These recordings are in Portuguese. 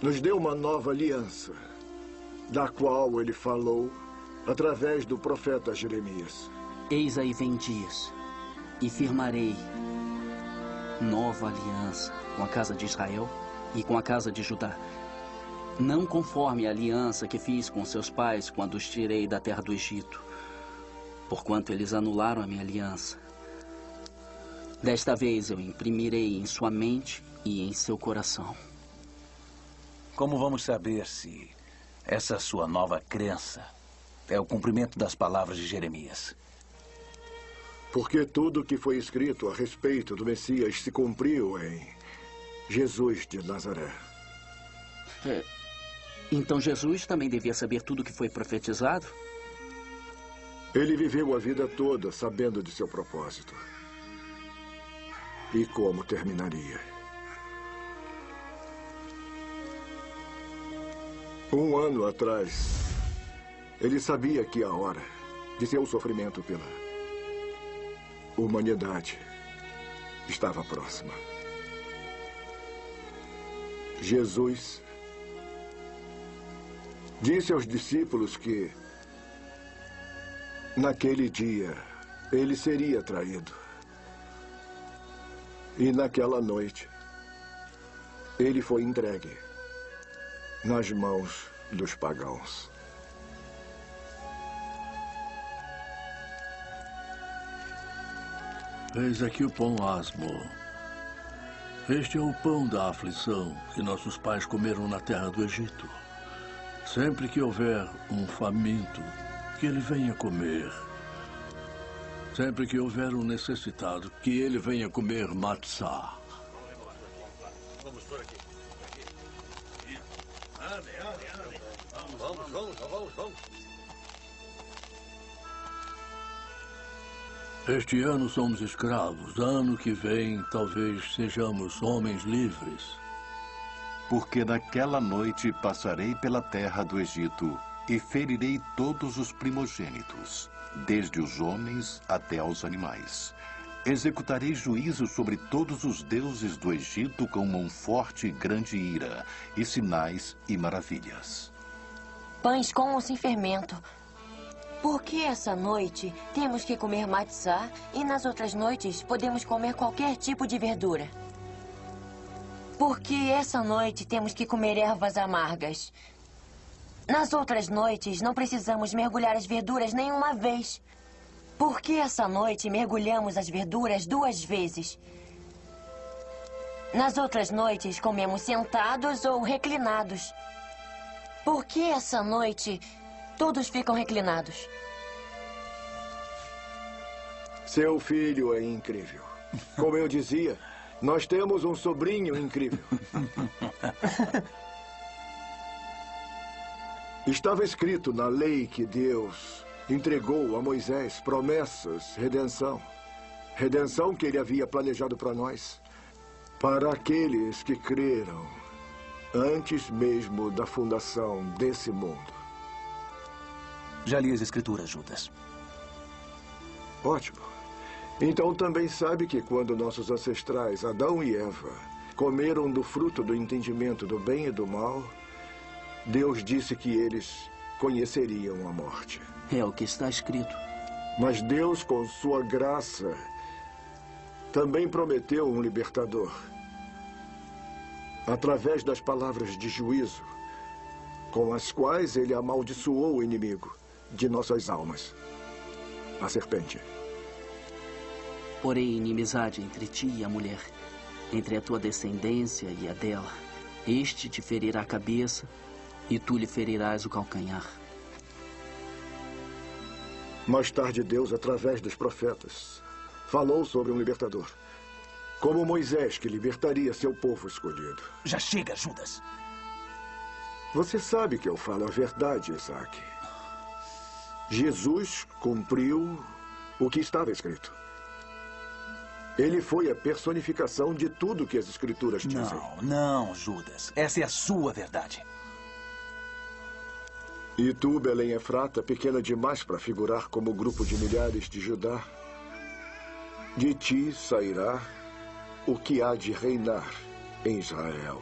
nos deu uma nova aliança, da qual ele falou através do profeta Jeremias. Eis aí vem dias, e firmarei nova aliança com a casa de Israel e com a casa de Judá. Não conforme a aliança que fiz com seus pais quando os tirei da terra do Egito, porquanto eles anularam a minha aliança. Desta vez eu imprimirei em sua mente e em seu coração. Como vamos saber se essa sua nova crença é o cumprimento das palavras de Jeremias? Porque tudo o que foi escrito a respeito do Messias se cumpriu em Jesus de Nazaré. Então Jesus também devia saber tudo o que foi profetizado? Ele viveu a vida toda sabendo de seu propósito. E como terminaria. Um ano atrás, ele sabia que a hora de seu sofrimento pela humanidade estava próxima. Jesus disse aos discípulos que naquele dia ele seria traído. E naquela noite ele foi entregue nas mãos dos pagãos. Eis aqui o pão asmo. Este é o pão da aflição que nossos pais comeram na terra do Egito. Sempre que houver um faminto, que ele venha comer. Sempre que houver um necessitado, que ele venha comer matzá. Vamos por aqui. Andem. Vamos. Este ano somos escravos. Ano que vem, talvez sejamos homens livres. Porque naquela noite passarei pela terra do Egito e ferirei todos os primogênitos, desde os homens até aos animais. Executarei juízo sobre todos os deuses do Egito com mão forte e grande ira, e sinais e maravilhas. Pães com ou sem fermento. Por que essa noite temos que comer matzá e nas outras noites podemos comer qualquer tipo de verdura? Por que essa noite temos que comer ervas amargas? Nas outras noites não precisamos mergulhar as verduras nenhuma vez. Por que essa noite mergulhamos as verduras 2 vezes? Nas outras noites comemos sentados ou reclinados. Por que essa noite todos ficam reclinados? Seu filho é incrível. Como eu dizia, nós temos um sobrinho incrível. Estava escrito na lei que Deus entregou a Moisés promessas, redenção. Redenção que ele havia planejado para nós. Para aqueles que creram antes mesmo da fundação desse mundo. Já li as escrituras, Judas. Ótimo. Então também sabe que quando nossos ancestrais, Adão e Eva, comeram do fruto do entendimento do bem e do mal, Deus disse que eles conheceriam a morte. É o que está escrito. Mas Deus, com sua graça, também prometeu um libertador. Através das palavras de juízo, com as quais ele amaldiçoou o inimigo de nossas almas, a serpente. Porém, inimizade entre ti e a mulher, entre a tua descendência e a dela. Este te ferirá a cabeça e tu lhe ferirás o calcanhar. Mais tarde, Deus, através dos profetas, falou sobre um libertador. Como Moisés, que libertaria seu povo escolhido. Já chega, Judas. Você sabe que eu falo a verdade, Isaac. Jesus cumpriu o que estava escrito. Ele foi a personificação de tudo que as escrituras dizem. Não, Judas. Essa é a sua verdade. E tu, Belém Efrata, pequena demais para figurar como grupo de milhares de Judá, de ti sairá o que há de reinar em Israel.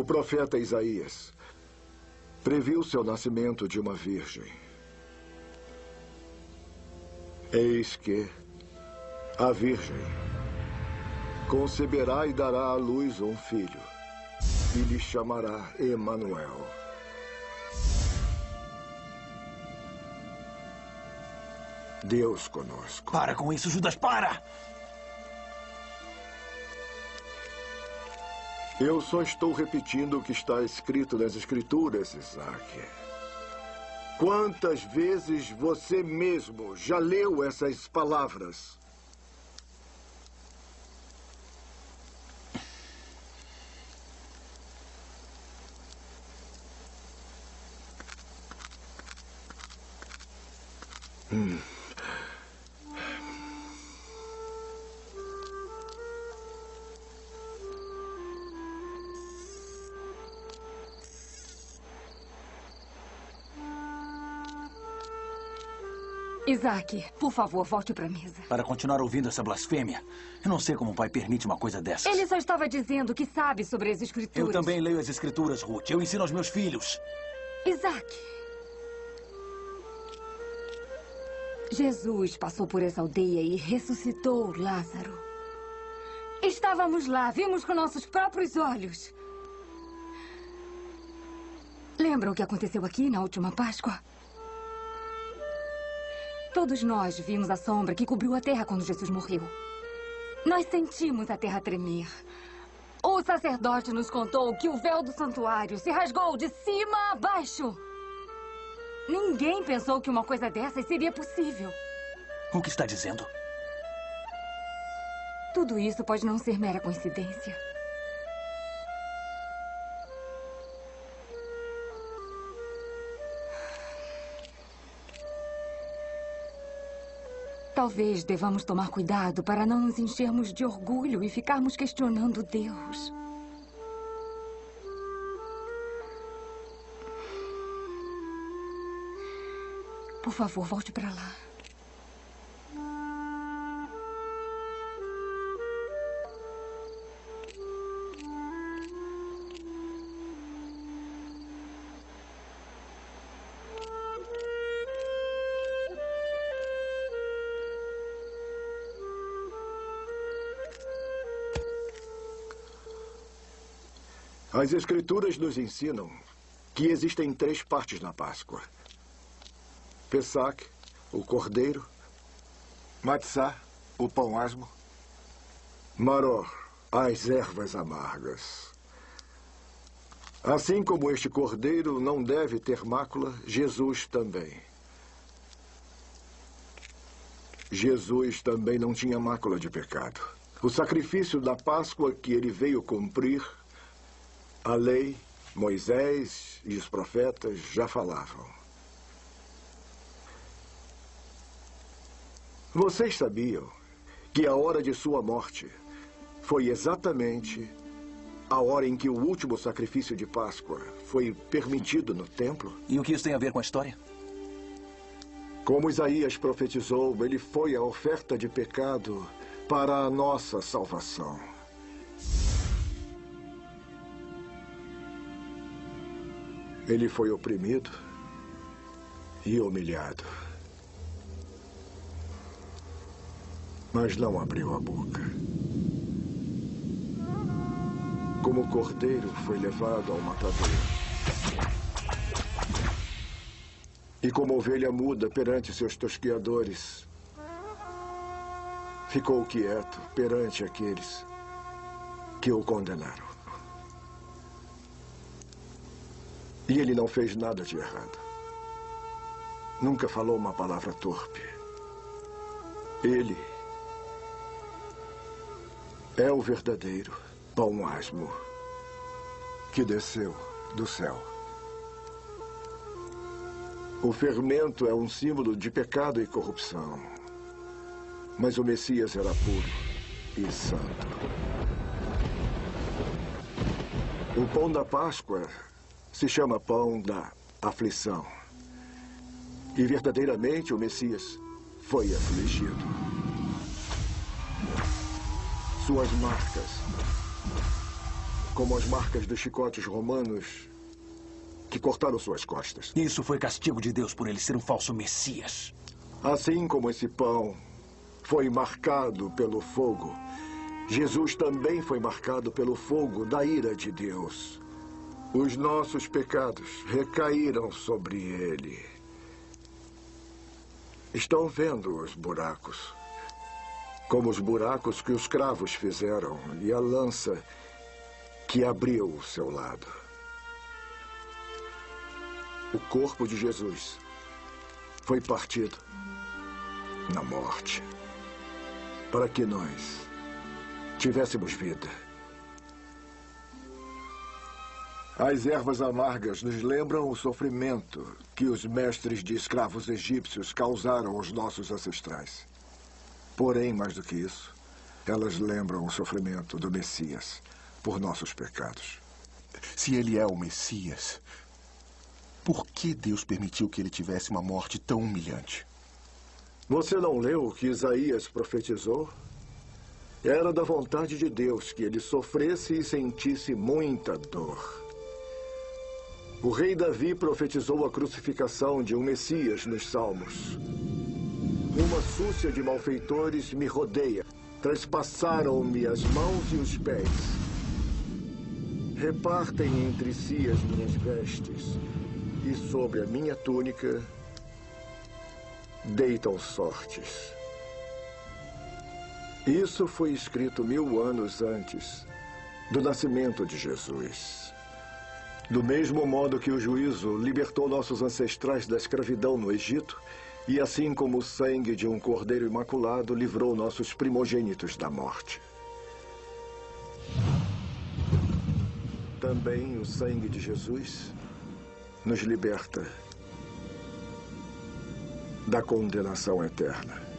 O profeta Isaías previu seu nascimento de uma virgem. Eis que a virgem conceberá e dará à luz um filho, e lhe chamará Emanuel. Deus conosco. Para com isso, Judas, para! Eu só estou repetindo o que está escrito nas Escrituras, Isaac. Quantas vezes você mesmo já leu essas palavras? Isaac, por favor, volte para a mesa. Para continuar ouvindo essa blasfêmia? Eu não sei como o pai permite uma coisa dessas. Ele só estava dizendo que sabe sobre as escrituras. Eu também leio as escrituras, Ruth. Eu ensino aos meus filhos. Isaac. Jesus passou por essa aldeia e ressuscitou Lázaro. Estávamos lá, vimos com nossos próprios olhos. Lembram o que aconteceu aqui na última Páscoa? Todos nós vimos a sombra que cobriu a terra quando Jesus morreu. Nós sentimos a terra tremer. O sacerdote nos contou que o véu do santuário se rasgou de cima a baixo. Ninguém pensou que uma coisa dessas seria possível. O que está dizendo? Tudo isso pode não ser mera coincidência. Talvez devamos tomar cuidado para não nos enchermos de orgulho e ficarmos questionando Deus. Por favor, volte para lá. As Escrituras nos ensinam que existem 3 partes na Páscoa. Pesach, o cordeiro. Matzah, o pão asmo. Maror, as ervas amargas. Assim como este cordeiro não deve ter mácula, Jesus também. Jesus também não tinha mácula de pecado. O sacrifício da Páscoa que ele veio cumprir, a lei, Moisés e os profetas já falavam. Vocês sabiam que a hora de sua morte foi exatamente a hora em que o último sacrifício de Páscoa foi permitido no templo? E o que isso tem a ver com a história? Como Isaías profetizou, ele foi a oferta de pecado para a nossa salvação. Ele foi oprimido e humilhado, mas não abriu a boca. Como cordeiro foi levado ao matadouro, e como ovelha muda perante seus tosqueadores, ficou quieto perante aqueles que o condenaram. E ele não fez nada de errado. Nunca falou uma palavra torpe. Ele é o verdadeiro pão asmo que desceu do céu. O fermento é um símbolo de pecado e corrupção. Mas o Messias era puro e santo. O pão da Páscoa se chama pão da aflição. E verdadeiramente o Messias foi afligido. Suas marcas como as marcas dos chicotes romanos que cortaram suas costas. Isso foi castigo de Deus por ele ser um falso Messias. Assim como esse pão foi marcado pelo fogo, Jesus também foi marcado pelo fogo da ira de Deus. Os nossos pecados recaíram sobre ele. Estão vendo os buracos? Como os buracos que os cravos fizeram e a lança que abriu o seu lado. O corpo de Jesus foi partido na morte para que nós tivéssemos vida. As ervas amargas nos lembram o sofrimento que os mestres de escravos egípcios causaram aos nossos ancestrais. Porém, mais do que isso, elas lembram o sofrimento do Messias por nossos pecados. Se ele é o Messias, por que Deus permitiu que ele tivesse uma morte tão humilhante? Você não leu o que Isaías profetizou? Era da vontade de Deus que ele sofresse e sentisse muita dor. O rei Davi profetizou a crucificação de um Messias nos Salmos. Uma súcia de malfeitores me rodeia. Trespassaram-me as mãos e os pés. Repartem entre si as minhas vestes. E sobre a minha túnica deitam sortes. Isso foi escrito 1000 anos antes do nascimento de Jesus. Do mesmo modo que o juízo libertou nossos ancestrais da escravidão no Egito, e assim como o sangue de um cordeiro imaculado livrou nossos primogênitos da morte. Também o sangue de Jesus nos liberta da condenação eterna.